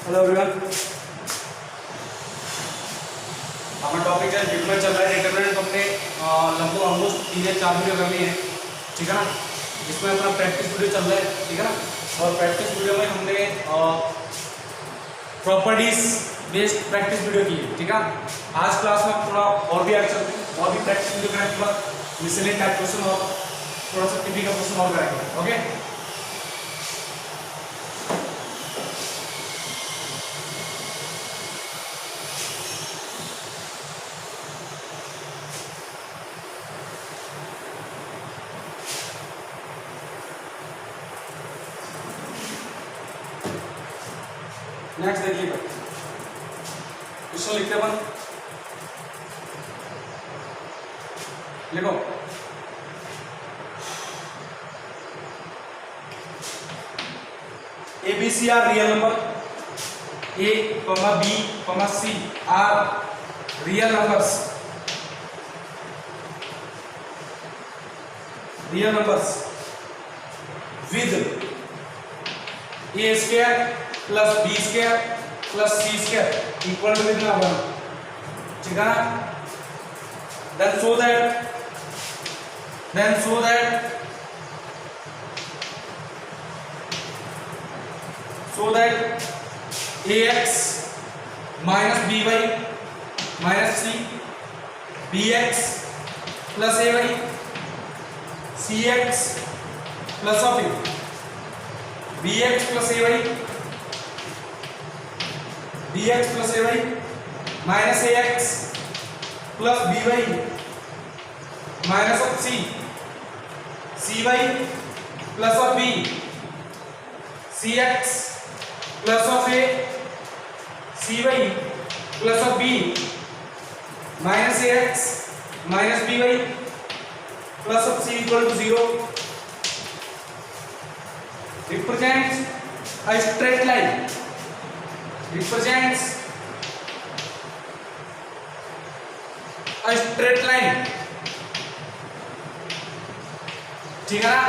Hello everyone, हमारा topic है determinant चल रहा है। डिटरमिनेंट हमने लगभग ऑलमोस्ट 3 या 4 वीडियो कर ली है, ठीक है ना। जिसमें अपना प्रैक्टिस वीडियो चल रहा है, ठीक है ना। और प्रैक्टिस वीडियो में हमने प्रॉपर्टीज बेस्ड प्रैक्टिस वीडियो की है, ठीक है। आज क्लास में थोड़ा और भी आगे चलते हैं और भी प्रैक्टिस वीडियो करेंगे, थोड़ा मिसलेनियस टाइप क्वेश्चन और थोड़ा सा टिपिकल क्वेश्चन और करेंगे, ओके। नेक्स्ट देखिएगा, क्वेश्चन लिखते अपन, लिखो। A B C are real number, A B C are real numbers, with A square plus B square plus C square equal to कितना 1, ठीक है ना। Then so that ax minus B Y minus C, B x plus A Y, C x plus of A, B x plus A Y, B x plus A Y minus A x plus B Y minus of C, c Y plus of B, C x plus of A, C Y plus of B minus A x minus B Y plus of C equal to 0 represents a straight line, ठीक है ना।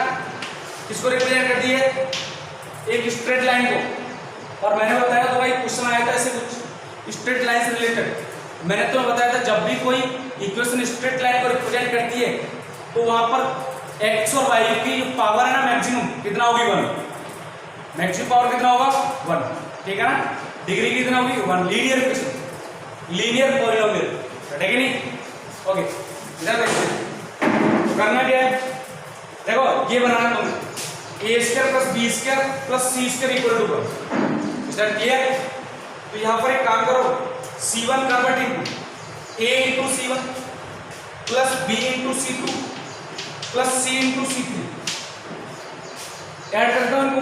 किसको represent कर दिए? एक straight line को। और मैंने बताया तो भाई क्वेश्चन आया था ऐसे कुछ स्ट्रेट लाइन से रिलेटेड। मैंने तो बताया था जब भी कोई इक्वेशन स्ट्रेट लाइन को रिप्रेजेंट करती है तो वहां पर एक्स और वाई की जो पावर है ना मैक्सिमम कितना होगी 1। मैक्सिमम पावर कितना होगा 1, ठीक है ना। डिग्री कितना होगी 1। लीनियर इक्वेशन, लीनियर पॉलिनोमियल, है कि नहीं? ओके, इधर देखते हैं तो करना क्या है। देखो ये बनाना तुमने a square plus B square plus C square equal to 1। Is that clear? तो यहां पर एक काम करो, c1 convert into a into c1 plus b into c2 plus c into c3 add कर दो इनको।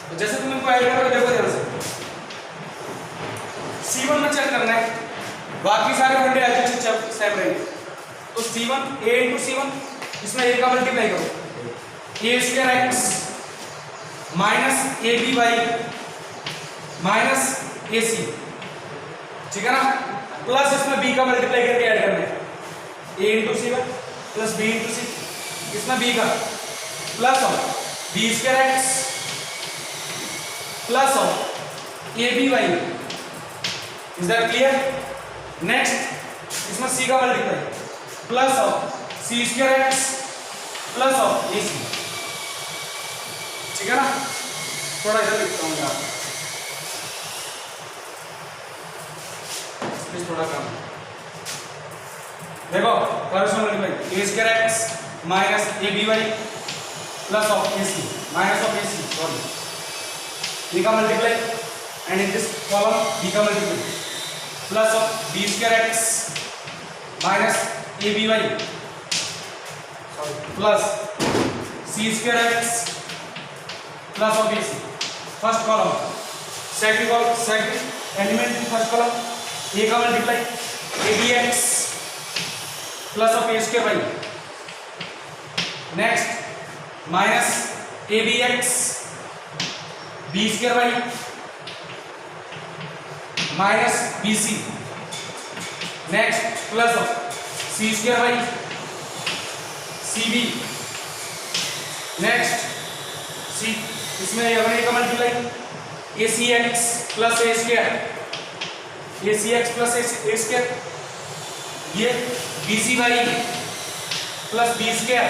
तो जैसे तुम इनको ऐड करोगे देखो ध्यान से, c1 में चेक करना है, बाकी सारे वनडे एज सेम रहेंगे। तो c1 a इनटू c1, इसमें a का मल्टीप्लाई करो, a square x minus A B Y minus a c, ठीक है ना। प्लस इसमें b का मल्टीप्लाई करके ऐड करना है, a into c1 plus b into c, इसमें b का plus of b square x plus of A B y. Is that clear? Next इसमें c का multiply plus of c square x plus of A c, ठीक है ना। थोड़ा इधर लिखता हूँ यार, स्पेस थोड़ा कम। देखो corresponding multiply a square x minus A B Y plus of A c minus of A c, sorry, b का multiply and in this column b का multiply plus of b square x minus A B Y plus C square x plus of A c. First column, second column, second element first column a का multiply a B x plus of a square y, next minus A B x b square y minus b c, next plus of c square y c b, next c इसमें a1 a का multiply a C x plus A square, a C x plus A square, ये b C Y plus B square,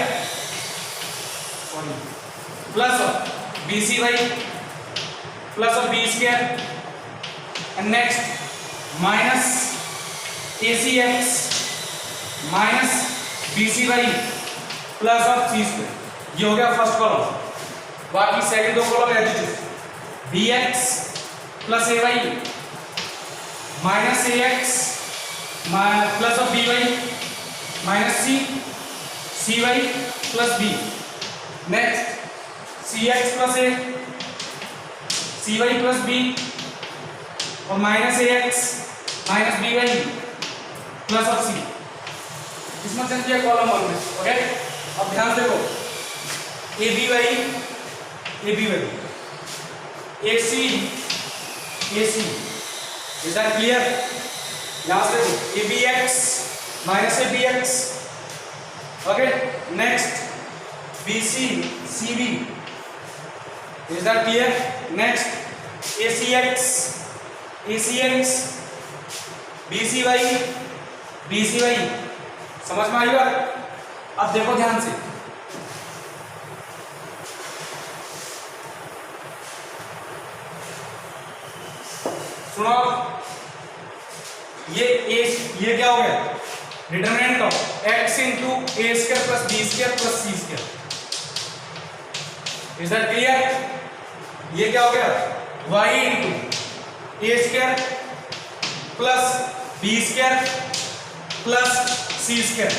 sorry plus B C Y plus of b square, and next minus a C x minus b C Y plus of c square. ये हो गया first column. बाकी second दो column as it is, b x plus A Y minus A x plus of b Y minus c c Y plus b, next c x plus a C Y plus b और minus A x minus B Y plus of c. इसमें चल दिया column one में। Okay, अब ध्यान से देखो, A B Y A C is that clear? यहां से देखो, A B X minus A B X, okay, next B C C B, is that clear? Next A C X B C Y, समझ में आई बात? अब देखो ध्यान से, सुनो, ये क्या हो गया? Determinant of x into a square plus B square plus C square, is that clear? ये क्या हो गया? y into a square plus B square plus C square,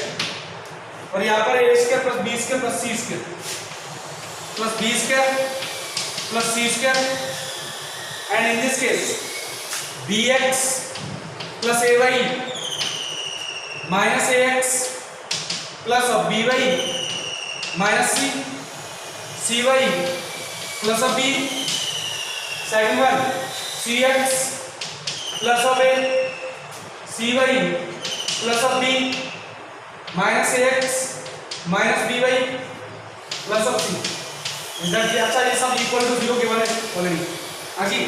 और यहां पर a square plus B square plus C square plus B square plus C square, and in this case b x plus A Y minus A x plus of b Y minus c c Y plus of B, second one C x plus of A C Y plus of B minus A x minus B Y plus of C, is that? अच्छा, ये सब equal to 0 given है already. आगे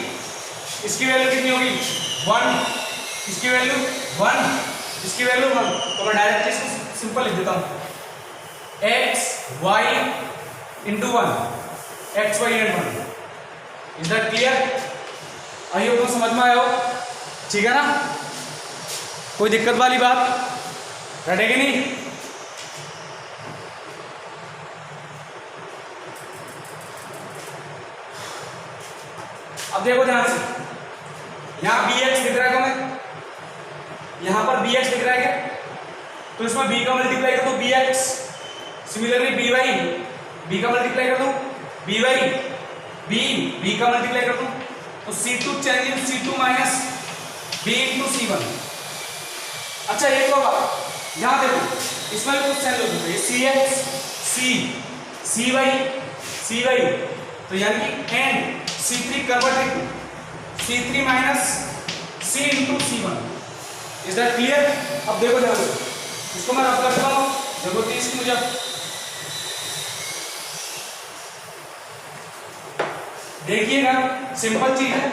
इसकी value कितनी होगी? 1, इसकी value 1, इसकी वैल्यू 1, तो मैं डायरेक्ट इसको सिंपल लिख देता हूं, x y into 1, x y and 1, is that clear? आइए तो समझ में आया हो, ठीक है ना? कोई दिक्कत वाली बात रटेगी नहीं? अब देखो ध्यान से, यहां बी एक्स दिख रहा है तुम्हें, यहां पर बी एक्स दिख रहा है क्या? तो इसमें बी का मल्टीप्लाई कर दो B X, similarly B Y, B का मल्टीप्लाई कर दो बी वाई, बी का मल्टीप्लाई कर दो, तो C2 change in C2 minus B into C1। अच्छा, एक और बात, यहां देखो, इसमें भी कुछ चेंज हो सकता है, सी एक्स सी वाई, तो यानी कि and C3 converted to C3 minus C into C1, is that clear? अब देखो ध्यान से, इसको मैं रफ करता हूं, जरूरत है इसकी मुझे। देखिएगा, सिंपल चीज है,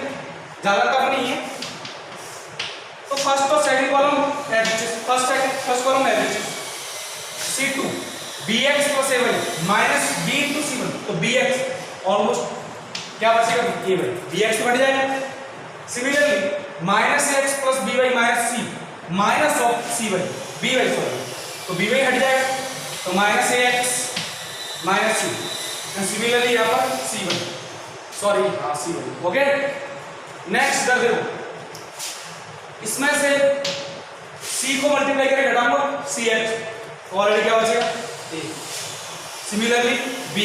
ज्यादा टफ नहीं है। तो फर्स्ट और second column averages, first column averages, C2 bx plus ay minus b into C1, तो bx ऑलमोस्ट क्या बचेगा? a y, bx तो बढ़ जाएगा। Similarly minus x plus by minus c minus of cy by sorry, तो by हट जाएगा, तो minus ax minus c, similarly यहाँ पर c1, सॉरी हाँ c1, ओके। नेक्स्ट कर दो, इसमें से c को मल्टीप्लाई करके घटा लो ch, ऑलरेडी क्या बचेगा? a, similarly b,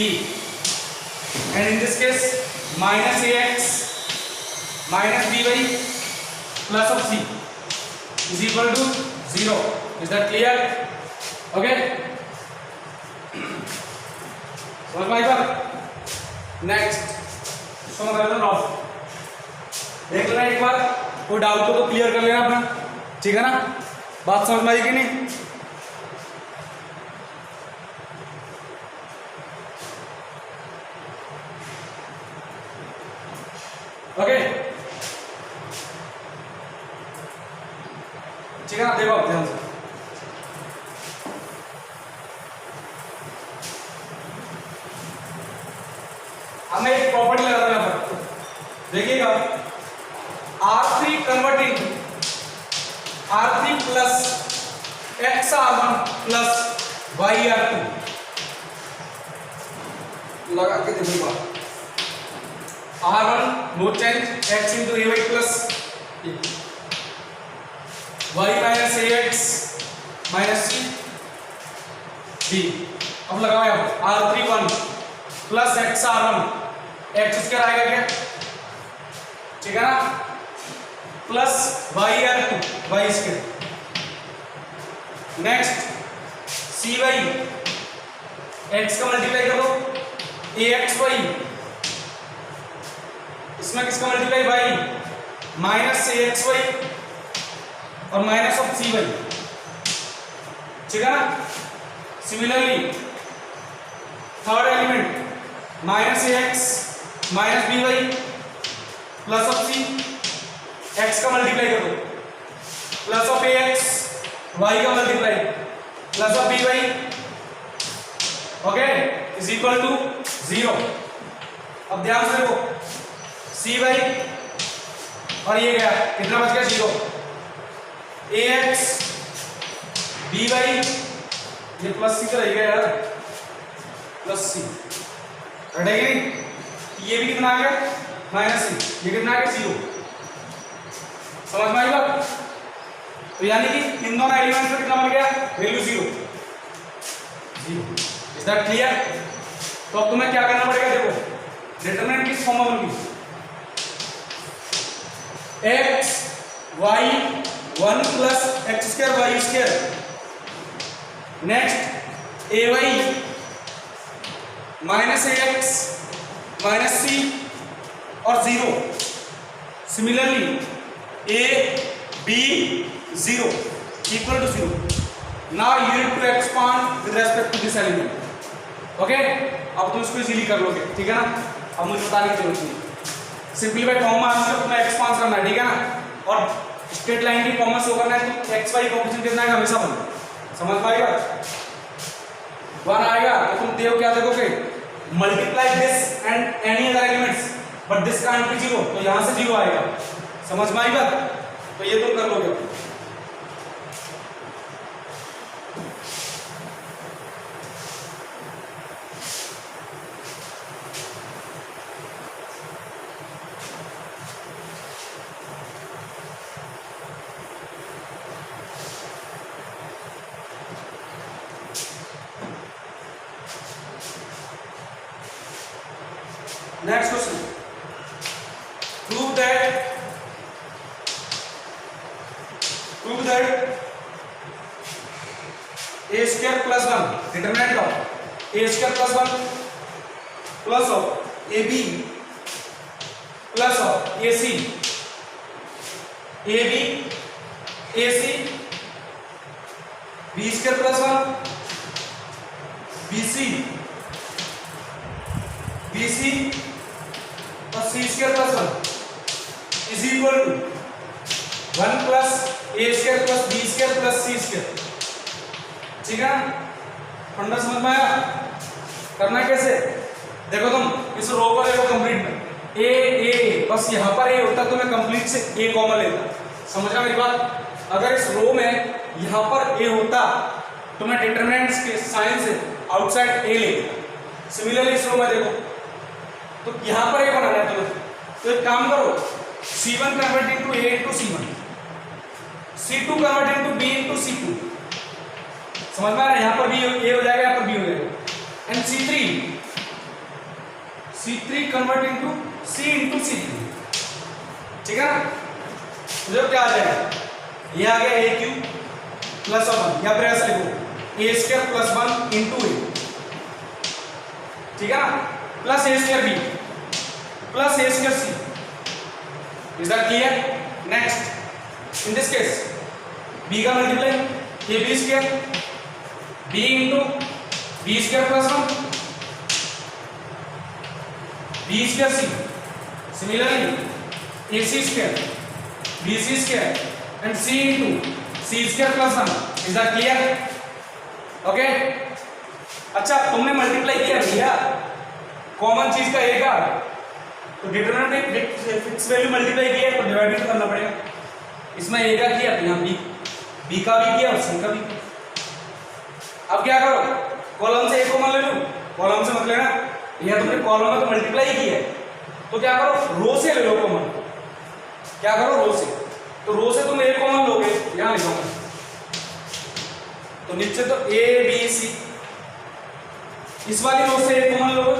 and in this case minus ax minus by plus of c is equal to 0, is that clear? Okay, समझ में आई बात? नेक्स्ट इसको मैं करता हूं, देख लेना एक बार, कोई डाउट हो तो क्लियर कर लेना अपना, ठीक है ना? बात समझ में आई कि नहीं? ओके ठीक है, देखो आप ध्यान से। हमें एक प्रॉपर्टी लगाना है यहाँ पर, देखिएगा R3 converting R3 plus XR1 plus YR2 लगा के देखो R1 no change X into AY plus Y minus AX minus C अब लगाओ यहाँ R31 plus XR1 X square आएगा क्या, ठीक है ना, plus YR2 Y square. Next CY X का मल्टीप्लाई करो AXY, इसमें किसका मल्टीप्लाई Y माइनस AXY और माइनस ऑफ CY, ठीक है ना। Similarly third element minus AX minus BY plus of C, X का मल्टीप्लाई करो प्लस ऑफ AX Y का multiply plus of BY, okay, is equal to 0। अब ध्यान से देखो CY और ये गया, कितना बच गया 0, AX BY ये प्लस C का रहेगा यार, प्लस C हटेगा नहीं, ये भी कितना आ गया माइनस C, ये कितना आ गया 0। समझ में आई बात, तो यानी कि इन दोनों एलिमेंट्स में कितना बन गया वैल्यू 0। Is that clear. तो अब तुम्हें क्या करना पड़ेगा, देखो डिटरमिनेंट किस फॉर्म में होगी, x y 1 plus x square y square, next ay minus ax minus c और 0, similarly a b 0 equal to 0। now you need to expand with respect to this element, okay अब तुम इसको easily कर लोगे, ठीक है ना। अब मुझे बताने की जरूरत नहीं, सिंपलीफाइड फॉर्म में आपको अपना एक्सपांड करना है, ठीक है ना, और स्ट्रेट लाइन की फॉर्म में शो करना है तो एक्स वाई कोएफिशिएंट कितना है हमेशा 1, समझ में आएगा 1 आएगा तो तुम देखो क्या देखोगे, multiply this and any other elements but this can't be 0, तो यहां से 0 आएगा, समझ में आई बात, तो ये तुम कर लोगे। Next question. Prove that a square plus 1 determinant of a square plus 1 plus of ab plus of ac b square plus 1 bc और c square plus 1 is equal to 1 plus a square plus b square plus c square, ठीक है। फंडा समझ में आया, करना कैसे, देखो तुम इस रो को देखो कंप्लीट में a बस यहाँ पर a होता तो मैं कंप्लीट से a कॉमन लेता, समझना मेरी बात। अगर इस रो में यहाँ पर a होता तो मैं डिटरमिनेंट्स के साइन से आउटसाइड a लेता। सिमिलरली इस रो में देखो तो यहां पर ये बनाना है तुम्हें, तो एक काम करो C1 convert into A into C1, C2 convert into B into C2, समझ में आ रहा है, यहां पर भी A हो जाएगा, यहां पर B हो जाएगा, and C3 convert into C into C3, ठीक है ना। तो क्या आ जाएगा, ये आ गया a क्यूब प्लस 1, या फिर ऐसा लिखो a square plus 1 into a, ठीक है ना, plus a square b plus a square c, is that clear. Next in this case b का multiply a b square b into b square plus 1 b square c, similarly AC square, BC square and C into C square plus 1. Is that clear? Okay? अच्छा तुमने multiply किया भैया common चीज का ए का, तो determinant में फिक्स वैल्यू मल्टीप्लाई किया तो डिवाइड भी करना पड़ेगा। इसमें ए का किया तो यहाँ बी का भी किया और सी का भी किया। अब क्या करो, कॉलम से ए कॉमन ले लो, कॉलम से मत लेना, यह तुमने कॉलम में तो मल्टीप्लाई किया है तो क्या करो रो से ले लो कॉमन। क्या करो रो से, तो रो से तुम ए कॉमन लोगे, यहां लिखो तो नीचे तो ए बी सी, इस वाली रो से ए कॉमन लोगे,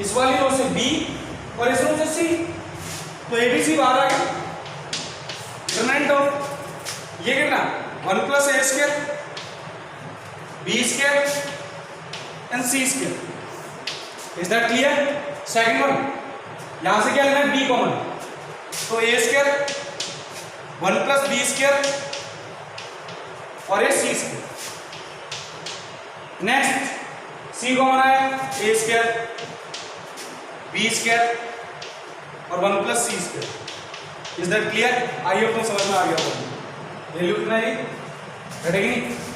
इस वाली रो से बी और इस रो से सी, तो ए बी सी बाहर आ गया। डिटरमिनेंट ऑफ ये कितना 1 plus A square B square and C square. Is that clear? Second one, यहां से क्या लेना है बी कॉमन, तो ए स्क्वायर 1 प्लस बी स्क्वायर और A C square. Next C common आया ए स्क्वायर बी स्क्वायर और 1 plus C square. Is that clear? I hope तुम समझ में आ गया होगा। वैल्यू कितना है घटेगी।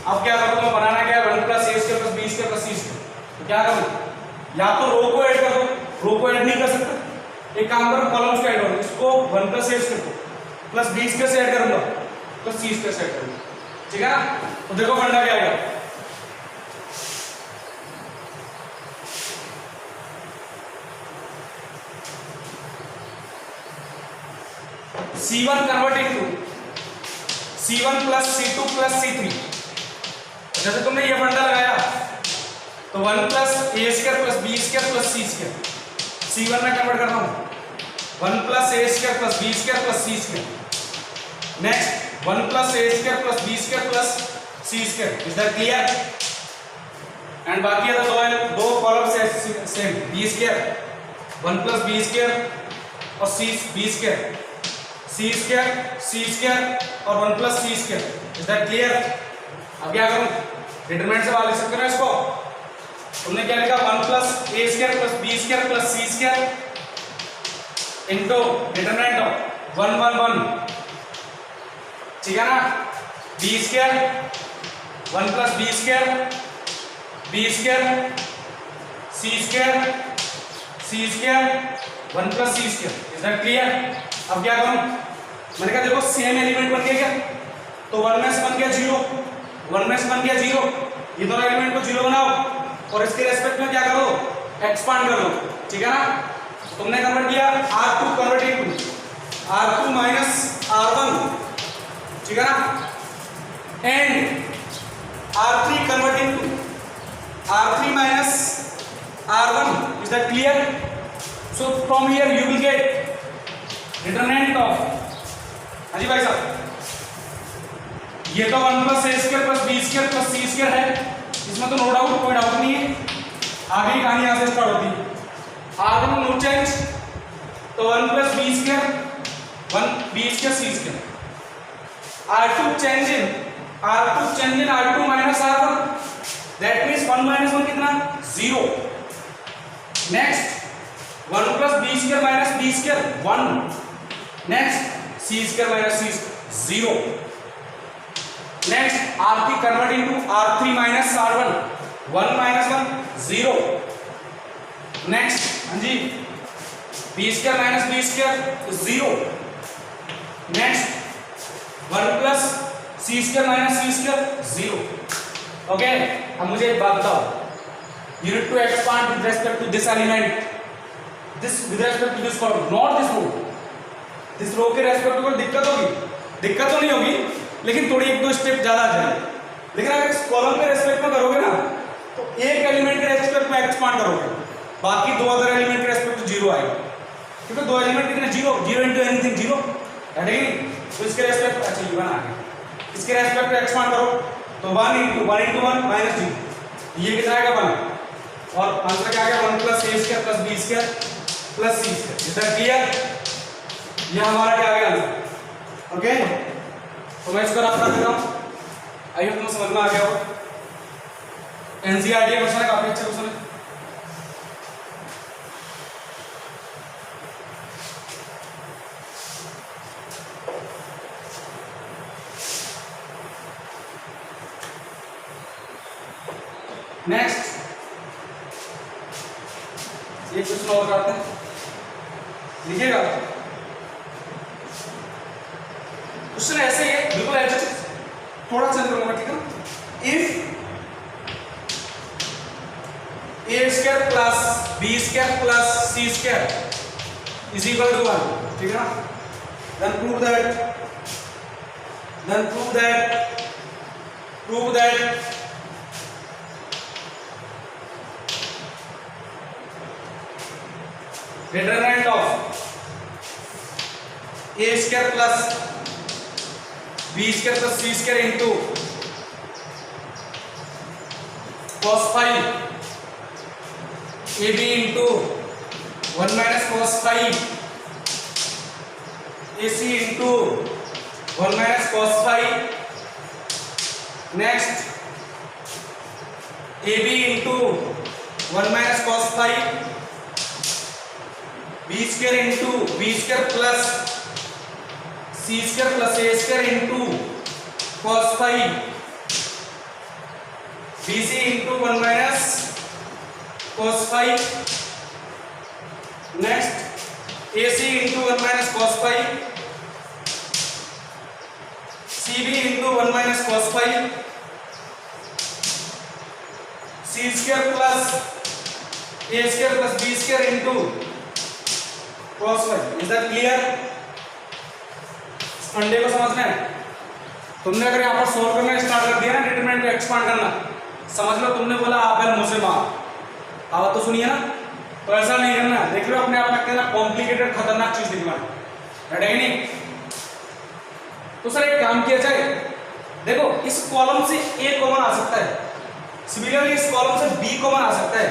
अब क्या करो, तुम्हें बनाना क्या है 1 प्लस ए square plus B square plus सी स्क्वायर, तो क्या करो या तो रो को ऐड कर दो, रो को ऐड नहीं कर सकते, एक काम करो कॉलम्स को ऐड करो, इसको 1 प्लस ए स्क्वायर को प्लस बी स्क्वायर से ऐड करूंगा प्लस सी स्क्वायर से ऐड करूंगा, ठीक है ना। तो देखो फंडा क्या आएगा, C1 convert into C1 plus C2 plus C3। जैसे तुमने ये फंडा लगाया तो 1 प्लस ए square plus B square plus सी स्क्वायर, C1 में कन्वर्ट कर रहा हूं 1 plus A square plus B square plus C square. Next 1 plus A square plus B square plus C square. Is that clear? And बाकी है तो दो column same b square 1 plus B square और c b square सी square और 1 plus C square. Is that clear? अब क्या करूं, determinant से बाहर लिख सकते हो ना इसको। तुमने क्या लिखा 1 plus A square plus B square plus C square into determinant of 1 1 1, ठीक है ना, B square 1 plus B square C square 1 plus C square. Is that clear? अब क्या करूं, मैंने कहा देखो सेम एलिमेंट बन गया, तो 1 में से बन गया 0, 1 में से बन गया 0, ये दोनों एलिमेंट को 0 बनाओ और इसके रेस्पेक्ट में क्या करो एक्सपांड कर लो, ठीक है ना। तुमने कन्वर्ट किया R2 convert into R2 minus R1, ठीक है ना, and R3 convert into R3 minus R1। Is that clear? So from here you will get determinant of, हाँ जी भाई साहब, ये तो 1 प्लस ए square plus B square plus सी स्क्वायर है, इसमें तो नो डाउट, कोई डाउट नहीं है। आगे की कहानी यहां से स्टार्ट होती है। R1 नो चेंज, तो 1 plus B square 1 b square C square. R2 change in R2 minus R1, that means 1 minus 1 कितना 0। Next 1 plus B square minus B square 1, next सी स्क्वायर माइनस सी square 0। Next R3 convert into R3 minus R1, 1 minus 1 0। Next हाँ जी b square minus B square 0। Next 1 plus सी square minus सी square 0। Okay, अब मुझे एक बात बताओ, you need to expand with respect to this element, this with respect to this column, not this row। this row के respect में कोई दिक्कत होगी? दिक्कत तो नहीं होगी, लेकिन थोड़ी 1-2 स्टेप ज्यादा आ जाएगी। लेकिन अगर इस कॉलम के रेस्पेक्ट में करोगे ना तो एक एलिमेंट के रेस्पेक्ट में एक्सपांड करोगे, बाकी दो अदर एलिमेंट के रेस्पेक्ट में 0 आएगा, क्योंकि दो एलिमेंट कितने 0 इनटू एनीथिंग 0 है। तो इसके रेस्पेक्ट अच्छा ये बना है, इसके रेस्पेक्ट में एक्सपांड करो तो 1 इनटू 1 माइनस 0, ये कितना आएगा 1, और आंसर क्या आएगा 1 plus A square plus B square plus C square. Is that clear? ये हमारा क्या आ गया आंसर। ओके, तो मैं इसको रफ कर देता हूं, आई होप तुम समझ में आ गया हो। एनसीईआरटी क्वेश्चन है, काफी अच्छा क्वेश्चन है। नेक्स्ट ये क्वेश्चन और करते हैं, लिखिएगा। क्वेश्चन ऐसे ही है, बिल्कुल ऐसे, थोड़ा चेंज करूंगा, ठीक है ना। If A square plus B square plus C square is equal to 1, ठीक है ना। then prove that determinant of a square plus b square plus c square into cos phi ab into 1 minus cos phi ac into 1 minus cos phi, next ab into 1 minus cos phi, b square into b square plus c square plus a square into cos phi, bc into 1 minus cos phi, next ac into 1 minus cos phi, cb into 1 minus cos phi, c square plus a square plus b square into cos phi। Is that clear? फंडे को समझना है। तुमने अगर यहाँ पर solve करना start कर दिया ना, डिटरमिनेंट को एक्सपांड करना, समझ लो तुमने बोला आप है मुझसे मार, आवाज तो सुनिए ना। तो ऐसा नहीं करना, देख लो अपने आप में कहना कॉम्प्लिकेटेड खतरनाक चीज दिखना है, है नहीं। तो सर एक काम किया जाए, देखो इस कॉलम से ए कॉमन आ सकता है, सिमिलरली इस कॉलम से बी कॉमन आ सकता है,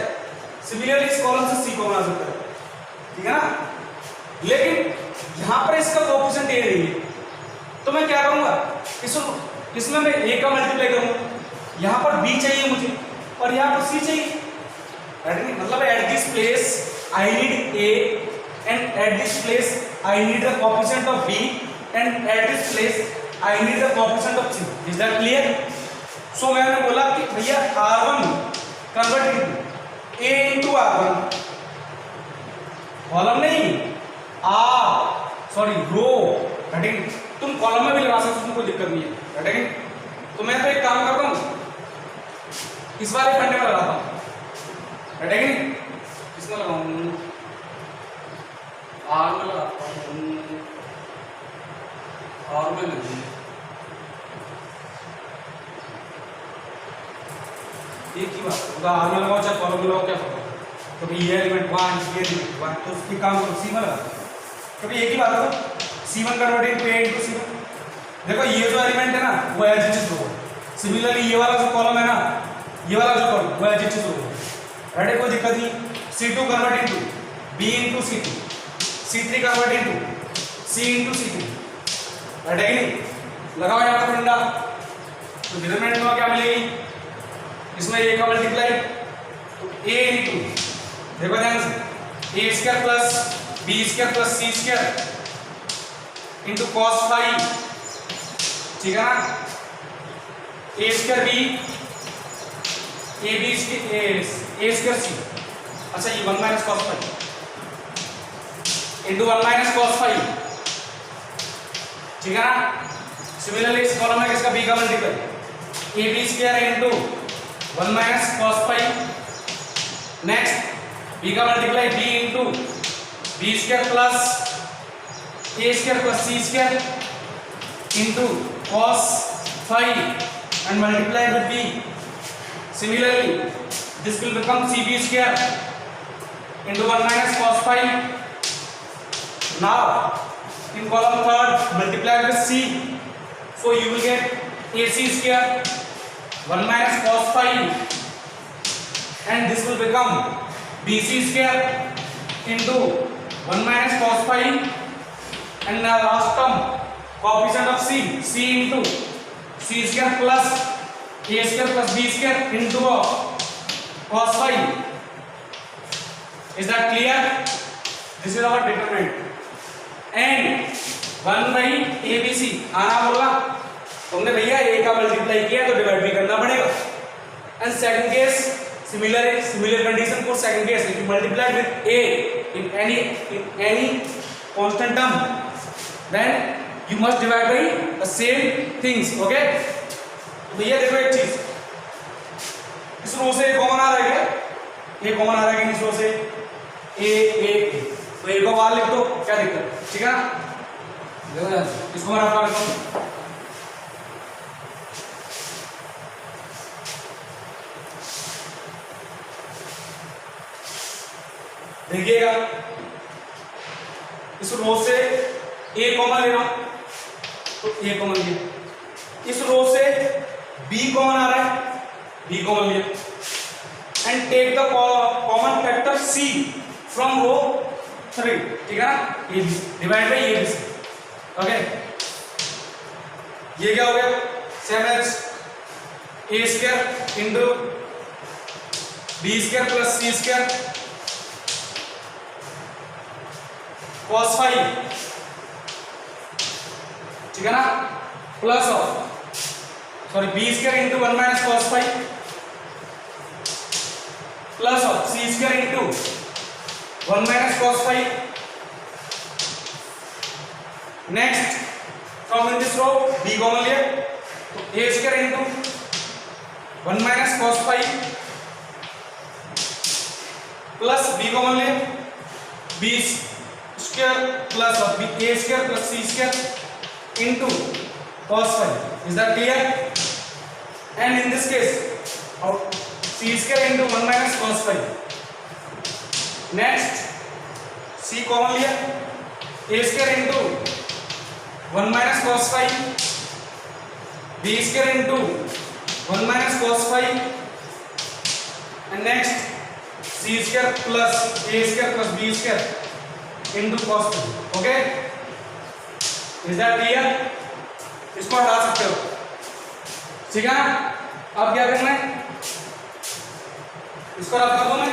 सिमिलरली इस कॉलम से सी कॉमन आ सकता है, ठीक है ना। लेकिन यहां पर इसका कोएफिशिएंट ए नहीं है, तो मैं क्या करूंगा, इसमें मैं ए का मल्टीप्लाई करूंगा, यहां पर बी चाहिए मुझे और यहां पर सी चाहिए, मतलब at this place I need a and at this place I need the coefficient of b and at this place I need the coefficient of C. Is that clear? So मैंने बोला कि भैया r1 convert into a into r1, column नहीं sorry row, ठीक। तुम column में भी लगा सकते हो, उसमें कोई दिक्कत नहीं है, ठीक। तो मैं तो एक काम करता हूं, इस वाले फंडे में लगाता हूं, ठीक है, इसमें लगाऊंगा, आर में लगाता हूं, आर में नहीं, एक ही बात होगा, आर में लगाओ चाहे कॉलम में लगाओ, क्या फर्क है। तो ये एलिमेंट 1, ये एलिमेंट 1, तो उसकी काम करो सी में लगा, क्योंकि एक ही बात है, C1 convert into A into C1। देखो ये जो एलिमेंट है ना वो एज इट इज होगा, सिमिलरली ये वाला जो कॉलम है ना, ये वाला जो कॉलम वो एज इट इज होगा, राइट, कोई दिक्कत नहीं। C2 convert into B into C2, C3 convert into C into C3, right है कि नहीं। लगाओ यहाँ पर फंडा, तो डिटरमिनेंट में क्या मिलेगी, इसमें A का मल्टीप्लाई तो A इनटू, देखो ध्यान से, A square plus b square plus c square into cos phi, ठीक है ना, a square b a square c, अच्छा ये 1 minus cos phi into 1 minus cos phi, ठीक है ना। सिमिलरली इस कॉलम में किसका b का multiple a b square into 1 minus cos phi, next b का multiply b into b square plus a square plus c square into cos phi and multiply with b. Similarly, this will become cb square into 1 minus cos phi. Now, in column third, multiply with c, so you will get ac square 1 minus cos phi, and this will become bc square into 1 minus cos phi, and the last term coefficient of c into c square plus a square plus b square into cos phi. Is that clear? This is our determinant. And 1 by abc आना बोला तुमने भैया a का multiply किया तो divide भी करना पड़ेगा। And second case similar condition for second case. If you multiply with a in any constant term, then you must divide by the same things. Okay, तो ये देखो एक चीज, इस रो से कॉमन आ रहा है क्या? ये कॉमन आ रहा है कि इस रो से ए तो ए को बाहर लिख दो, क्या दिक्कत, ठीक है ना? देखो यार, इसको मैं रखा लेता हूं। देखिएगा, इस रो से ए कॉमन ले रहा हूं तो ए कॉमन लिया, इस रो से बी कॉमन आ रहा है, बी कॉमन लिया, and take the common factor c from row 3, ठीक है ना? A b divide by a B c. Okay, ये क्या हो गया? Same as a square into b square plus C square cos 5, ठीक है ना? Plus of sorry b square into 1 minus cos 5 plus of c square into 1 minus cos 5। Next from in this row B common लिया तो ए square into 1 minus cos 5 plus b common लिया b square plus of a square plus C square into cos 5। Is that clear? And in this case c square into 1 minus cos 5। Next C common लिया, a square into 1 minus cos 5 B square into 1 minus cos 5 and next C square plus A square plus B square into cos 5। Okay, is that clear? इसको हटा सकते हो, ठीक है ना? अब क्या करना है, इसको रख कर दो मैं,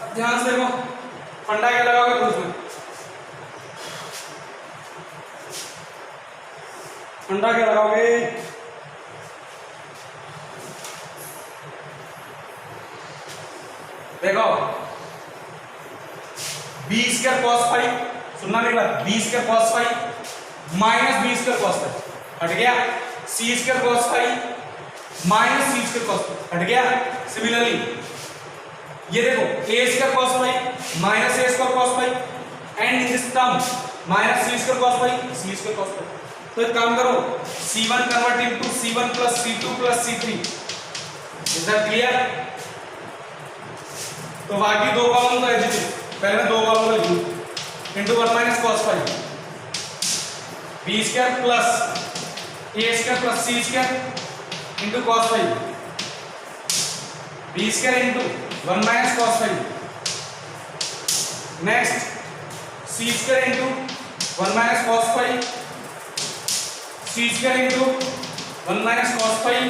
अब ध्यान से देखो फंडा क्या लगाओगे तो उसमें फंडा क्या लगाओगे? देखो बी स्क्वायर cos 5, सुनना मेरी बात, b square cos 5 minus B square cos 5 हट गया, सी स्क्वायर cos 5 माइनस सी स्क्वायर cos 5 हट गया। सिमिलरली ये देखो a square cos 5 minus a square cos 5 and in this term minus C square cos 5 C square cos 5। तो एक काम करो, c1 convert into c1 plus c2 plus c3। Is that clear? तो बाकी दो कॉलम तो ऐसे थे, पहले मैं दो कॉलम लिख दूं into 1 minus cos 5 B square plus A square plus C square into cos 5 B square into 1 minus cos 5 next C square into 1 minus cos 5 C square into 1 minus cos 5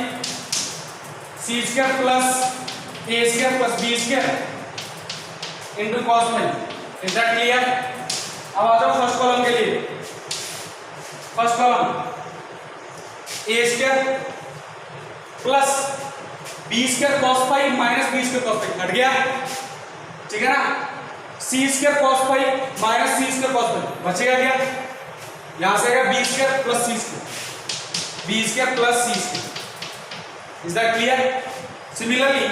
C square plus A square plus B square into cos 5। Is that clear? अब आ जाओ first column के लिए। First column A square plus B square cos 5 minus B square cos 5 हट गया, ठीक है ना? सी स्क्वायर cos 5 माइनस सी स्क्वायर cos 5 बचेगा क्या? यहां से आएगा B square plus C square B square plus C square. Is that clear? Similarly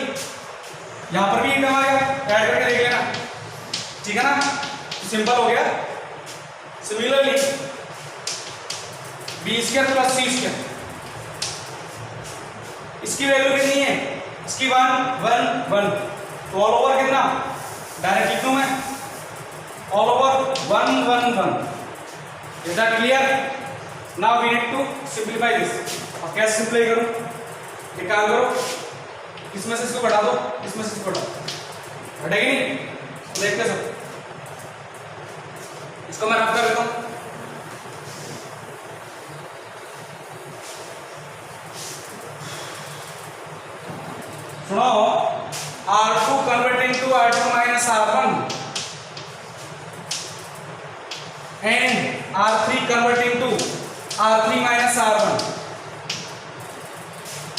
यहां पर भी ये टर्म आएगा, ऐड करके देख लेना, ठीक है ना? सिंपल हो गया। सिमिलरली बी स्क्वायर प्लस सी स्क्वायर, इसकी वैल्यू कितनी है? इसकी 1 1 1, तो ऑल ओवर कितना? डायरेक्ट लिख दूं मैं, all over 1 1 1। Is that clear? Now we need to simplify this. अब कैसे सिंप्लीफाई करूं? एक काम करो, इसमें से इसको बढ़ा दो, इसमें से इसको बढ़ाओ, हटेगी नहीं? देखते सब, इसको मैं रफ कर देता हूं। सुनो, R2 convert into R2 minus R1 and R3 convert into R3 minus R1.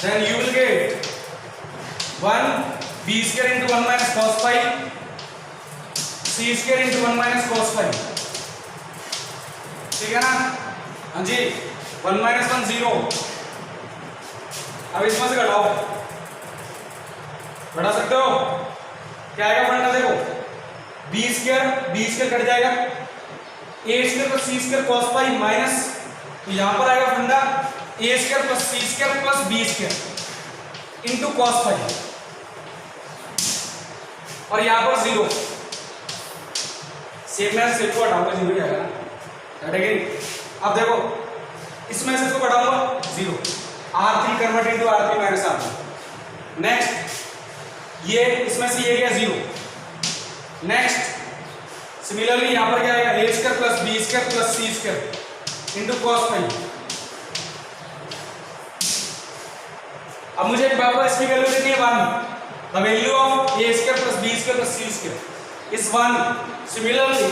Then you will get 1 b square into 1 minus cos phi c square into 1 minus cos phi. ठीक है ना? हाँ जी, 1 minus 1 0. अब इसमें से घटाओ, घटा सकते हो? क्या आएगा फंडा? देखो b स्क्वायर कट जाएगा, a square plus c square cos phi minus, तो यहां पर आएगा फंडा a square plus c square plus b square into cos phi, और यहां पर 0. सेम में से को हटाऊंगा 0 ही आएगा ना, हटेगी. अब देखो इसमें से इसको घटाऊंगा 0. R3 convert into R3 minus R2. Next ये इसमें से ये गया 0. नेक्स्ट सिमिलरली यहां पर क्या आएगा? a square plus b square plus c square into cos phi. अब मुझे एक बार इसकी वैल्यू देनी है 1. The value of a square plus b square plus c square is 1. Similarly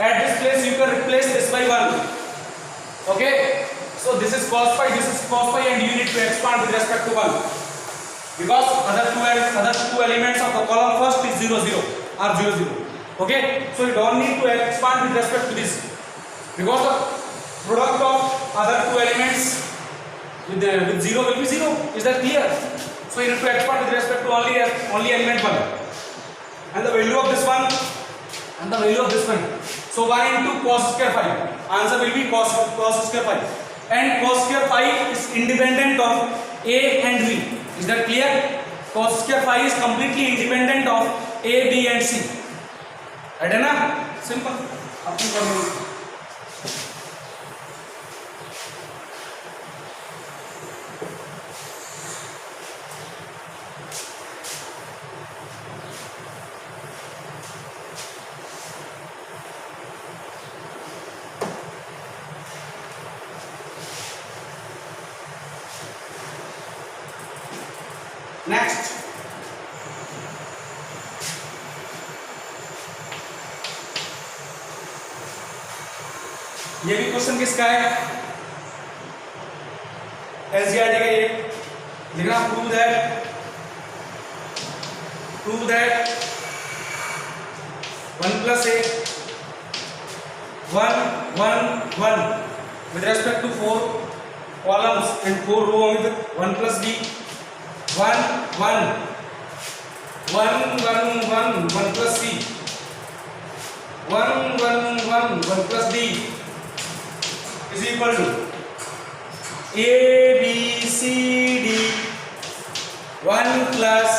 at this place you can replace this by 1. Okay, so this is cos phi, this is cos phi, and you need to expand with respect to 1 because other two elements of the column first is 0 0 or 0 0. Okay, so you don't need to expand with respect to this because the product of other two elements with 0 will be 0. Is that clear? So you need to expand with respect to only element 1, and the value of this one and the value of this one. So 1 into cos square phi. Answer will be cos square phi. And cos square phi is independent of a and b. Is that clear? Cos square phi is completely independent of a, b and c. Right है ना? Simple. अपनी कर next ये भी question किसका है? एसजीआरटी का. ये लिखना prove that 1 plus a 1 1 1 with respect to 4 columns and 4 rows with 1 plus b 1 1 1 1 1 1 plus c 1 1 1 1 plus d is equal to a b c d 1 plus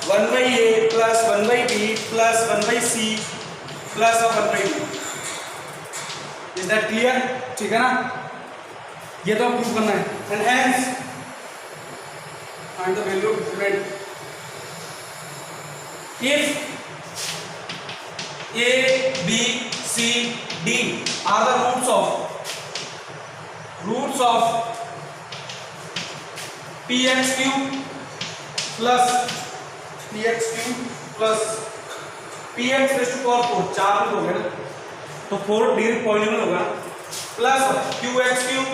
1 by a plus 1 by b plus 1 by c plus of 1 by d. Is that clear? ठीक है ना? ये तो prove करना है. And hence find the value of different. If a b c d are the roots of px cube plus px raised to power 4 चार root हो गए ना, तो 4 डायरेक्ट पॉलिनोमियल होगा, plus qx cube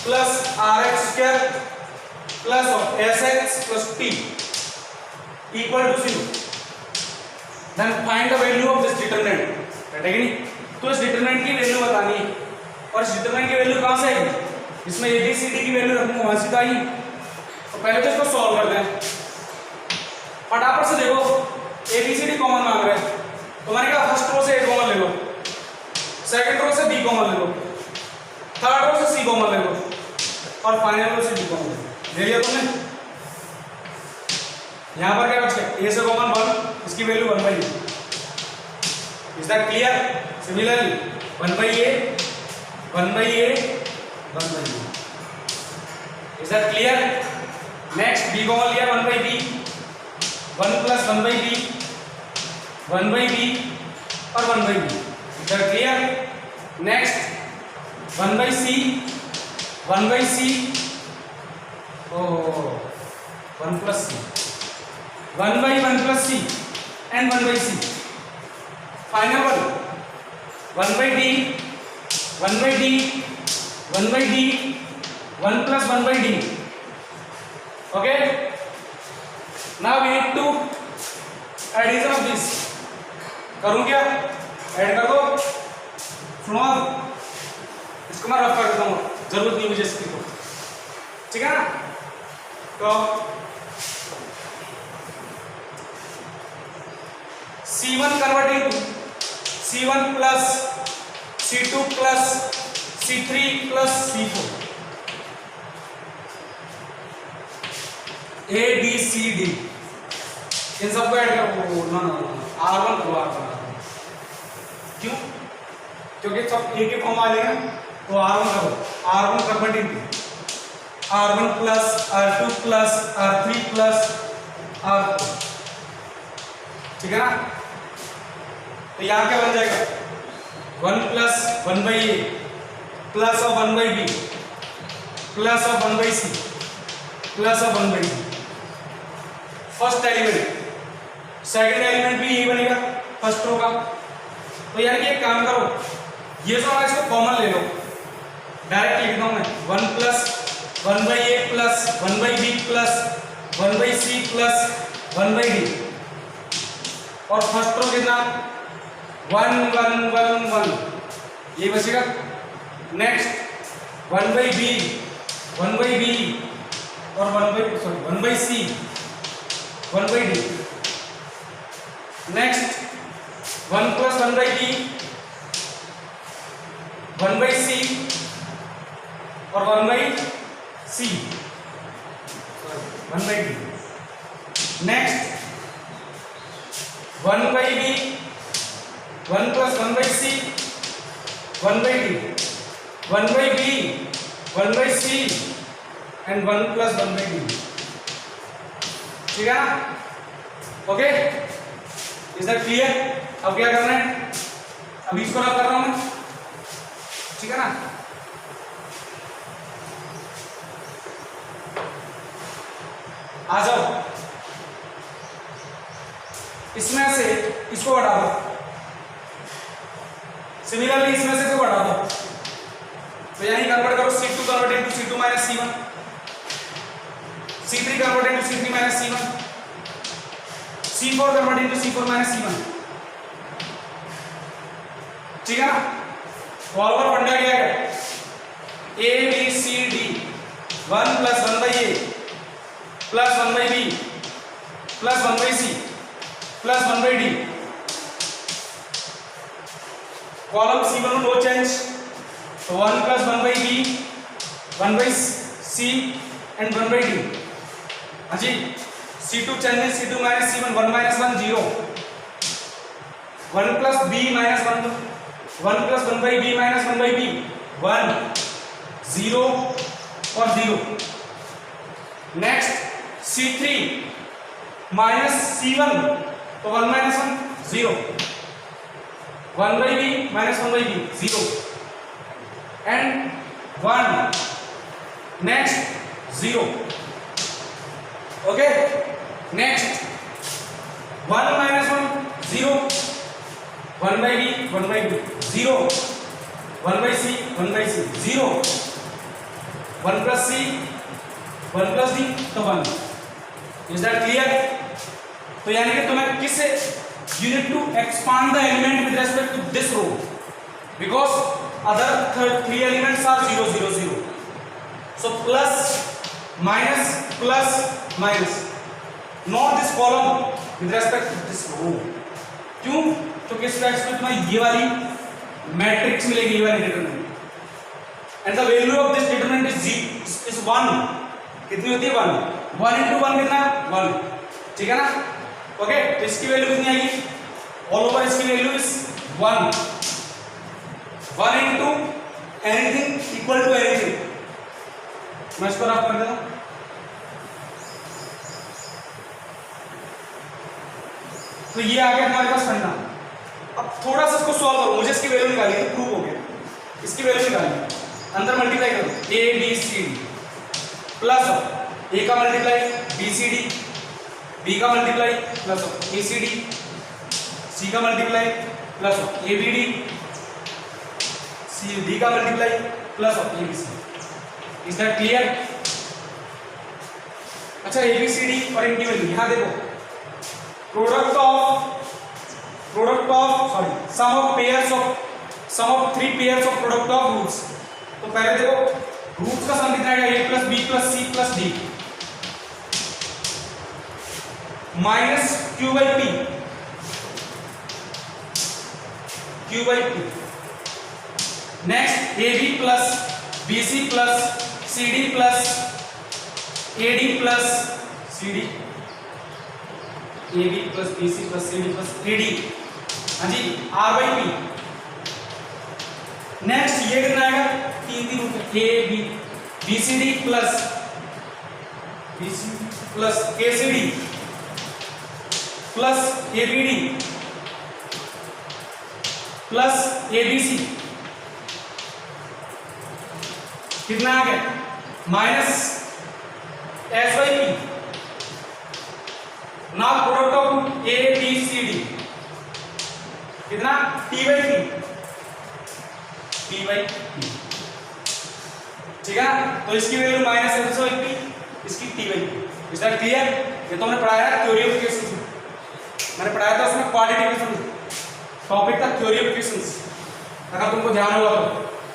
plus rx square plus of sx plus t equal to 0. Then find the value of this determinant. है कि नहीं? तो इस डिटरमिनेंट की वैल्यू बतानी है, और इस डिटरमिनेंट की वैल्यू कहां से आएगी? इसमें a b c d की वैल्यू रखूंगा, वहां से आई. तो पहले तो इसको सॉल्व कर दें. फटाफट से देखो a b c d common मांग रहे हैं, तो मैंने कहा फर्स्ट रो से a कॉमन ले लो, सेकंड रो से b कॉमन ले लो, थर्ड रो से c कॉमन ले लो, और फाइनल रो से d कॉमन ले लिया तुमने. यहां पर क्या बच गया? a से कॉमन 1, इसकी value 1 by a. Is that clear? Similarly 1 by a 1 by a 1 by a. Is that clear? Next b common लिया 1 by b, 1 plus 1 by b 1 by b और 1 by b. Is that clear? Next 1 by c 1 by c, oh 1 plus c 1 by 1 plus c and 1 by c. Final one 1 by d 1 by d 1 by d 1 plus 1 by d. Okay, now we need to addition of this. करूं क्या? Add कर दो। सुनो इसको मैं rough कर देता हूँ, जरूरत नहीं मुझे इसकी तो, ठीक है ना? तो C1 converting to C1 plus C2 plus C3 plus C4, A B C D, इन सबको ऐड करो। ना R1 करो, R1 क्यों? क्योंकि सब एक ही फॉर्म आ जाएगा, तो R1 करो, R1 converting to R1 plus R2 plus R3 plus R4, ठीक है ना? तो यहाँ क्या बन जाएगा? 1 plus 1 by A plus of 1 by B plus of 1 by C plus of 1 by D। First element, second element भी यही बनेगा फर्स्ट रो का। तो यानी कि एक काम करो, ये जो है इसको कॉमन ले लो, डायरेक्ट लिख दूं मैं 1 plus 1 by A plus 1 by B plus 1 by C plus 1 by D, और फर्स्ट रो कितना 1 1 1 1, ये बचेगा। Next 1 by B 1 by B और 1 by C 1 by D। Next 1 plus 1 by B 1 by C और 1 by C 1 by D। Next 1 by B 1 plus 1 by C 1 by D, 1 by B 1 by C and 1 plus 1 by D, ठीक है ना? Okay, is that clear? अब क्या करना है? अभी इसको रब कर रहा हूं मैं, ठीक है ना? आ जाओ, इसमें से इसको हटा दो, सिमिलरली इसमें से इसको हटा दो, तो यानी कन्वर्ट करो C2 convert into C2 minus C1, C3 convert into C3 minus C1, C4 convert into C4 minus C1, ठीक है ना? ऑल ओवर फंडा क्या है? A B C D 1 plus 1 by A plus 1 by B plus 1 by C plus 1 by D। Column C1 में no change, तो 1 plus 1 by B 1 by C and 1 by D। हाँ जी, C2 change, C2 minus C1 1 minus 1 0, 1 plus B minus 1 plus 1 by B minus 1 by B 1 0 और 0। Next C3 minus C1, तो 1 minus 1 0, 1 by B minus 1 by B 0 and 1, next 0। Okay, next 1 minus 1 0, 1 by B 1 by B 0, 1 by C 1 by C 0, 1 plus C 1 plus D, तो 1। Is that clear? तो यानी कि तुम्हें किस, you need to expand the element with respect to this row because other 3 elements are 0 0 0, so plus minus plus minus, not this column with respect to this row। क्यों? क्योंकि इस steps में तुम्हें ये वाली मैट्रिक्स मिलेगी, ये वाली determinant, and the value of this determinant is 1। कितनी होती है? 1 1 into 1 कितना? 1, ठीक है ना? ओके, तो इसकी वैल्यू कितनी आएगी? ऑल ओवर इसकी value is 1 into anything equal to anything. मैं इसको रफ कर देता हूं, तो ये आ गया हमारे पास फंडा। अब थोड़ा सा इसको सॉल्व करो, मुझे इसकी वैल्यू निकालनी है, प्रूव हो गया, इसकी वैल्यू निकालनी, अंदर मल्टीप्लाई करो A B C D plus A का multiply B C D, B का multiply plus A C D, C का multiply plus A B D c d का multiply plus of A B c. Is that clear? अच्छा a B c D और इनकी value यहां देखो, product of sum of three pairs of product of roots. तो पहले देखो roots का सम कितना आएगा, a plus B plus C plus D minus Q by P, Q by P. Next A B plus B C plus C D plus A D plus C D, A B plus B C plus C D plus A D, हाँ जी, R by P. Next ये कितना आएगा, तीन root a b b c D plus B C plus a c D plus a b d plus a B c, कितना आ गया, minus s by p. Now product of A B c d कितना, t by p, t by p, ठीक है। तो इसकी value minus s by p, इसकी t by p. Is that clear? ये तो हमने पढ़ाया है थ्योरी ऑफ इक्वेशंस में, मैंने पढ़ाया था उसमें क्वाड्रेटिक इक्वेशन टॉपिक था, थ्योरी ऑफ इक्वेशंस। अगर तुमको ध्यान होगा तो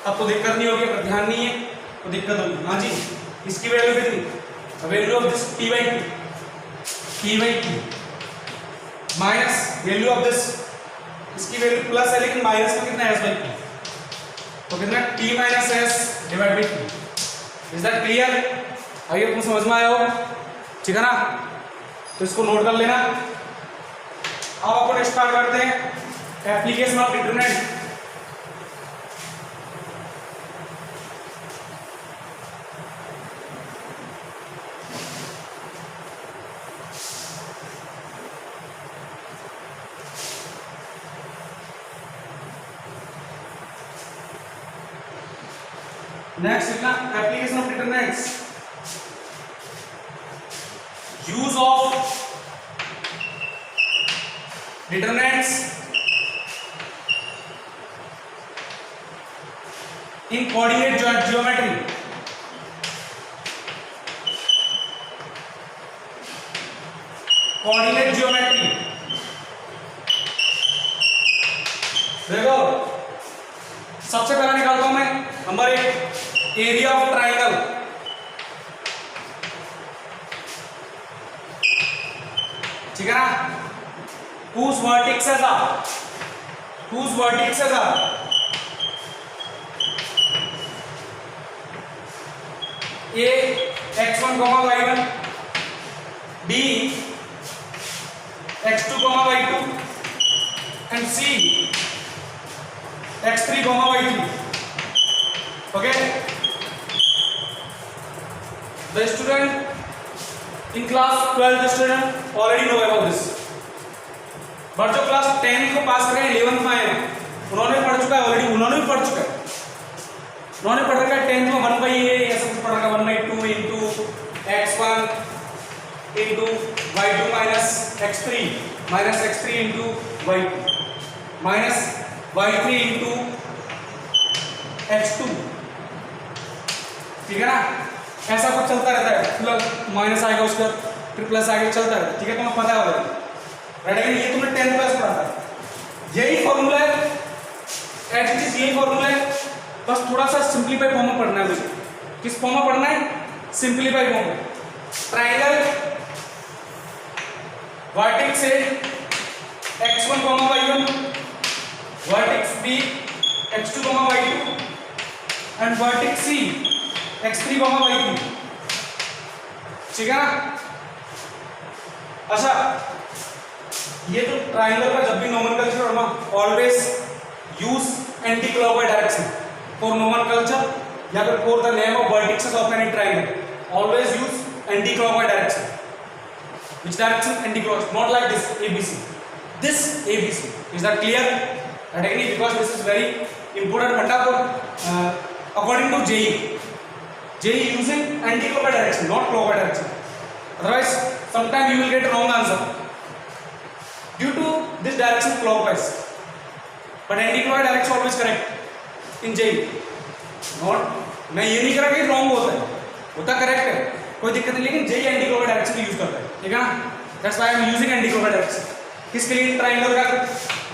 तब तो दिक्कत नहीं होगी, अगर ध्यान नहीं है तो दिक्कत होगी। हाँ जी, इसकी वैल्यू कितनी, value of this T by p, t by P minus value of this, इसकी वैल्यू प्लस है लेकिन माइनस में कितना एस बाई पी, तो कितना T minus S divide by p. Is that clear? आइए तुम समझ में आया हो, ठीक है ना? तो इसको नोट कर लेना। अब अपन स्टार्ट करते हैं एप्लीकेशन ऑफ डिटरमिनेंट। नेक्स्ट लिखना application of determinants, use of determinants in coordinate geometry. Coordinate geometry देखो, सबसे पहला निकालता हूं मैं नंबर 1, एरिया ऑफ ट्राइंगल। ठीक है ना? whose vertices are A x1 y1, B x2 y2 and C x3 y3. Okay, the student in class 12th student already know about this, but जो क्लास 10 को पास करें 11th में आए उन्होंने पढ़ चुका है ऑलरेडी, उन्होंने भी पढ़ चुका है, उन्होंने पढ़ रखा है 10th में 1/a ऐसा कुछ पढ़ रखा है, 1/2 into x1 into y2 minus x3 into y2 minus y3 into x2, ठीक है ना? ऐसा कुछ चलता रहता है, प्लस माइनस आएगा उसका फिर प्लस आएगा, चलता रहता है, ठीक है? तुम्हें पता है ऑलरेडी, राइट? ये तुमने 10th क्लास पढ़ा था, यही फॉर्मूला है, एटलीस्ट यही फॉर्मूला है, बस थोड़ा सा सिंपलीफाई फॉर्म में पढ़ना है मुझे। किस फॉर्म में पढ़ना है? सिंपलीफाई फॉर्म में। ट्राइंगल वर्टेक्स से x1 y1, vertex B x2 y2 and vertex C x3 y3, ठीक है ना? अच्छा, ये तो ट्राइंगल का जब भी नोमेनक्लेचर होना, always use anti clockwise direction for nomenclature या फिर for the name of vertices of any triangle, always use anti clockwise direction. Which direction? Anti-clockwise, not like this ABC. This ABC. Is that clear? Again, because this is very important matter for according to JEE. JEE using anti-clockwise direction, not clockwise direction. Otherwise, sometimes you will get wrong answer due to this direction clockwise. But anti-clockwise direction always correct. In JEE not, मैं ये नहीं कह रहा कि wrong होता correct है, कोई दिक्कत नहीं, लेकिन JEE anti clockwise direction use करता है, ठीक है ना, that's why I am using anti clockwise direction. किसके लिए? ट्राइंगल का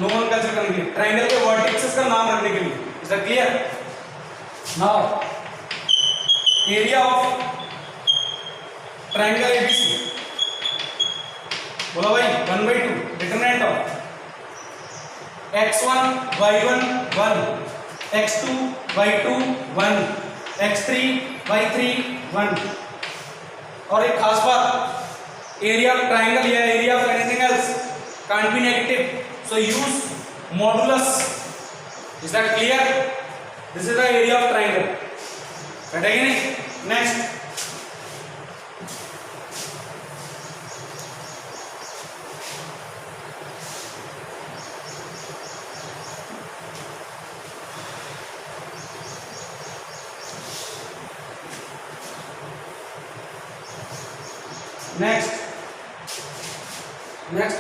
नोमेनक्लेचर करने के लिए, ट्राइंगल के वर्टिसेस का नाम रखने के लिए। Is that clear? Now area of triangle ABC, बोलो भाई 1/2 determinant of x1 y1 1, x2 y2 1, x3 y3 1। और एक खास बात, एरिया ऑफ ट्राइंगल या area of anything else can't be negative, so use modulus। is that clear? This is the area of triangle, right? Again, next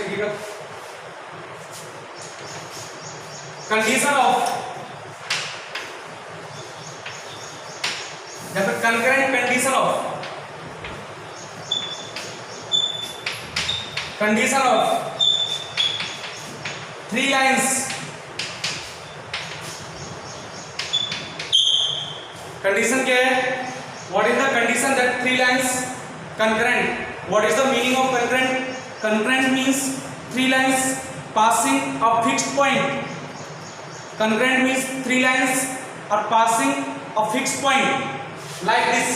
देखिएगा, condition of या फिर concurrent condition of three lines. Condition क्या है? What is the condition that three lines concurrent? What is the meaning of concurrent? Concurrent means three lines passing a fixed point. Concurrent means three lines are passing a fixed point like this.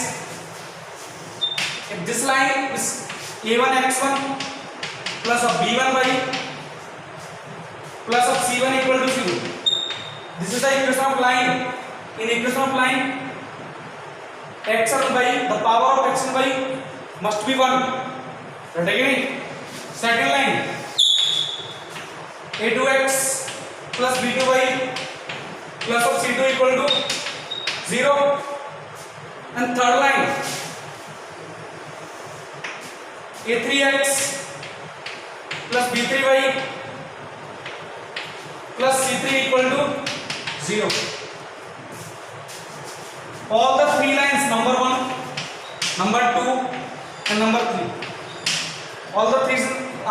If this line is a1 x1 plus of b1y plus of c1 equal to 0, this is the equation of line. In equation of line, x and y, the power of x and y must be 1, right? Again, second line a2x plus b2y plus of c2 equal to 0, and third line a3x plus b3y plus c3 equal to 0. All the three lines, number 1, number 2 and number 3, all the three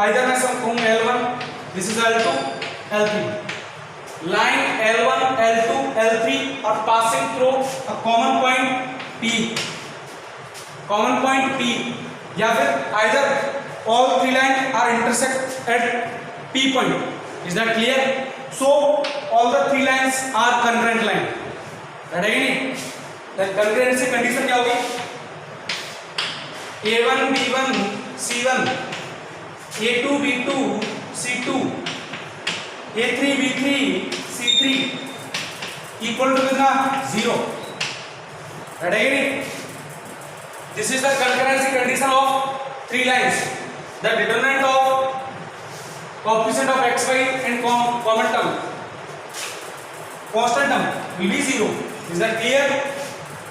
either मैं कहूँ L1, this is L2, L3. Line L1, L2, L3 are passing through a common point P. Common point P, या फिर either all three lines are intersect at P point. Is that clear? So all the three lines are concurrent line. Right again? Then concurrency condition क्या होगी? A1 B1 C1, A2 B2 C2, A3 B3 C3 equal to कितना? 0. Right again? This is the concurrency condition of three lines. The determinant of coefficient of x, y and common term, constant term will be 0. Is that clear?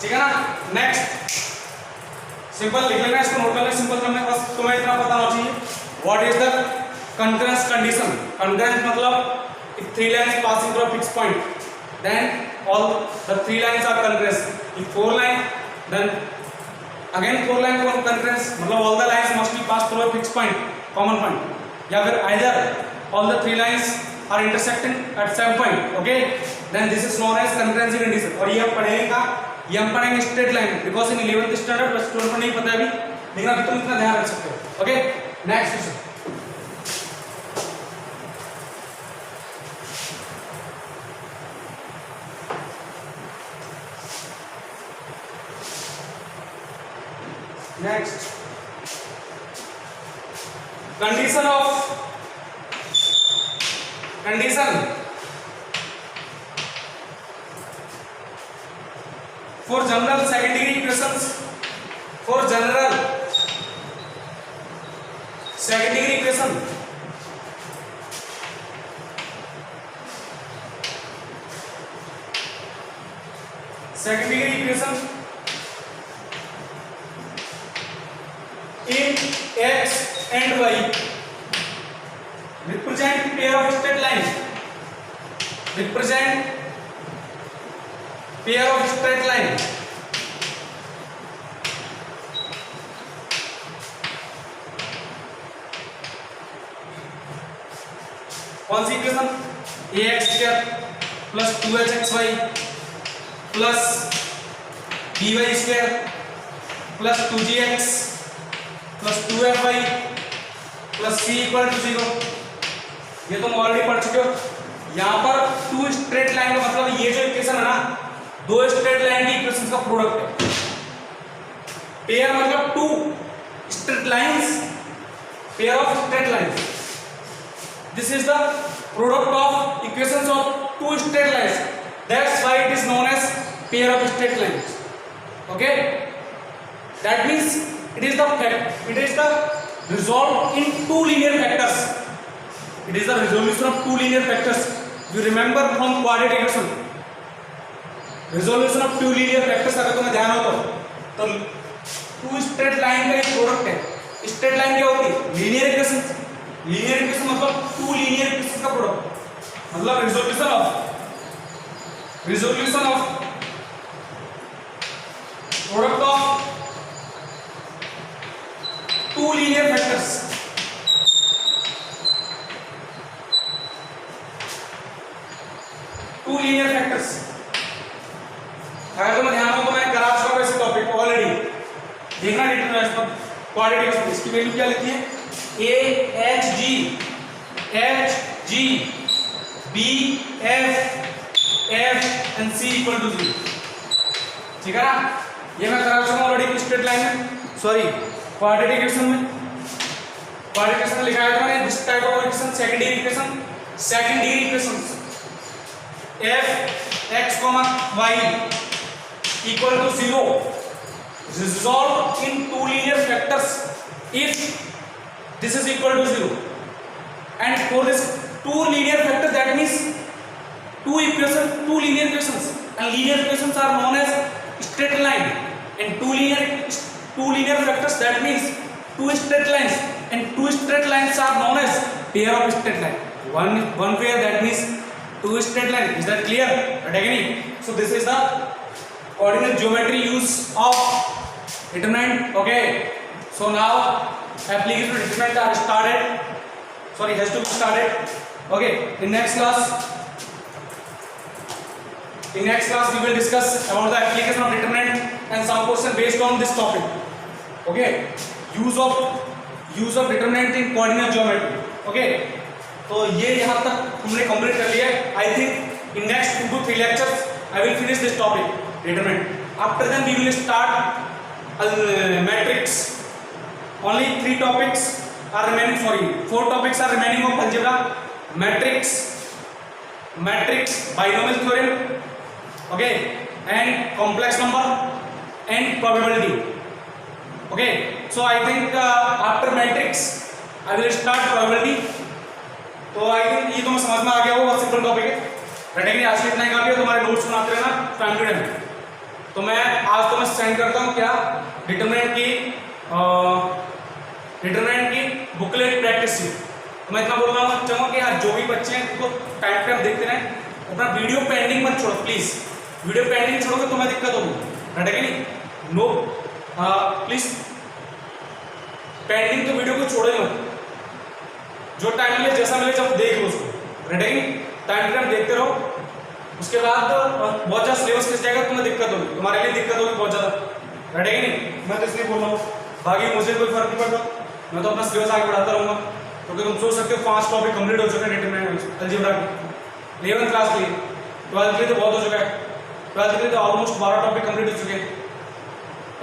ठीक है ना? Next, simple लिख लेना, इसको note कर लेना simple term में, बस तुम्हें इतना पता होना चाहिए what is the concurrence condition. Concurrence मतलब if three lines passing through a fixed point, then all the three lines are concurrent. If four line, then again four line concurrent, मतलब all the lines must be passed through a fixed point, common point, या फिर either all the three lines are intersecting at same point, okay, then this is known as concurrency condition। और ये हम पढ़ेंगे ये हम पढ़ेंगे straight line, because in 11th standard बस स्टूडेंट को नहीं पता अभी, लेकिन अभी तुम इतना ध्यान रख सकते हो। Okay, next question. Next, condition for general second degree equations, for general second degree equation, second degree equation in x and y represent pair of straight lines, represent pair of straight line, कौन सी equation, ax² plus 2hxy plus by² plus 2gx plus 2fy plus c equal to 0। ये तुम already पढ़ चुके हो। यहाँ पर to straight line का मतलब ये जो इक्वेशन है ना, दो स्ट्रेट लाइन की इक्वेशन का प्रोडक्ट है। पेयर मतलब two straight lines, pair of straight lines, this is the product of equations of two straight lines, that's why it is known as pair of straight lines, okay? That means it is the resolved in two linear vectors, it is the resolution of two linear vectors. You remember from quadratic equation, resolution of two linear vectors अगर तुम्हें ध्यान हो तो to straight line का एक product है। Straight line क्या होती है, लीनियर इक्वेशन, लीनियर इक्वेशन मतलब टू लीनियर इक्वेशन का प्रोडक्ट, मतलब resolution of product of two linear vectors, two linear vectors. अगर तुम्हें ध्यान हो तो मैं करा चुका हूं ऐसे टॉपिक को ऑलरेडी, देखना डिटरमिनेंट क्वाड्रेटिक इक्वेशन, इसकी वैल्यू क्या लिखी है, hg bf f and c equal to 0, ठीक है ना। ये मैं करा चुका हूं ऑलरेडी स्ट्रेट लाइन में, सॉरी क्वाड्रेटिक इक्वेशन में। क्वाड्रेटिक इक्वेशन लिखा है मैंने this type of equation, second degree equations f x, y equal to 0 resolved in two linear vectors if this is equal to 0, and for this two linear vectors, that means two linear equations, and linear equations are known as straight line, and two linear vectors, that means two straight lines, and two straight lines are known as pair of straight line. One pair, that means two straight line. Is that clear? Right? So this is the coordinate geometry use of determinant. Okay, so now application of determinant are started, sorry, has to be started. Okay, in next class we will discuss about the application of determinant and some question based on this topic. Okay, use of determinant in coordinate geometry. Okay, तो ये यहाँ तक हमने complete कर लिया है। I think in next 2 to 3 lectures I will finish this topic determinant. After then we will start matrix. Only 3 topics are remaining for you. 4 topics are remaining of algebra: matrix, binomial theorem, okay, and complex number and probability. Okay, so I think after matrix I will start probability. तो I think ये तुम्हें समझ में आ गया होगा, simple topic है। रटेंगे आज इतना ही काफी है, तुम्हारे नोट्स बनाते रहना टाइम टू टाइम। तो मैं आज तो मैं सेंड करता हूँ क्या, डिटरमिनेंट की बुकलेट प्रैक्टिस शीट। तो मैं इतना बोलना चाहूँगा कि यार जो भी बच्चे हैं उनको टाइम टाइम देखते रहें, अपना वीडियो पेंडिंग मत छोड़ो प्लीज। वीडियो पेंडिंग छोड़ोगे तो मैं दिक्कत होगी, रटेंगे नहीं, नो प्लीज पेंडिंग तो वीडियो को छोड़ो ही मत, जो टाइम मिले जैसा मिले जब देख लो उसको, रेडी, टाइम टू टाइम देखते रहो। उसके बाद बहुत ज़्यादा सिलेबस खिंच जाएगा, तुम्हें दिक्कत होगी, तुम्हारे लिए दिक्कत होगी बहुत ज़्यादा, रेडी नहीं। मैं तो इसलिए बोल रहा हूँ, बाकी मुझे कोई फर्क नहीं पड़ता, मैं तो अपना सिलेबस आगे बढ़ाता रहूँगा। क्योंकि तुम सोच सकते हो 5 टॉपिक कंप्लीट हो चुके हैं डिटरमिनेंट अलजेब्रा के 11th क्लास के लिए, 12th के लिए तो बहुत हो चुका है, 12th के लिए तो ऑलमोस्ट 12 टॉपिक कंप्लीट हो चुके हैं,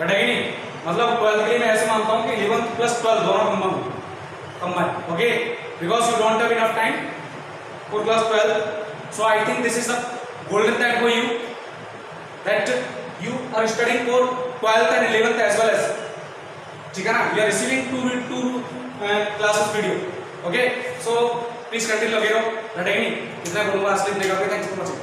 रेडी नहीं। मतलब 12th के लिए मैं ऐसे मानता हूँ कि 11th प्लस 12 दोनों combine, okay, because you don't have enough time for class 12, so I think this is the golden time for you, that you are studying for 12th and 11th as well as, ठीक है ना, you are receiving two classes video, okay, so please continue लगे रहो, रटेंगे नहीं, इतना बोलूँगा आज के लिए, थैंक्स फॉर वॉचिंग।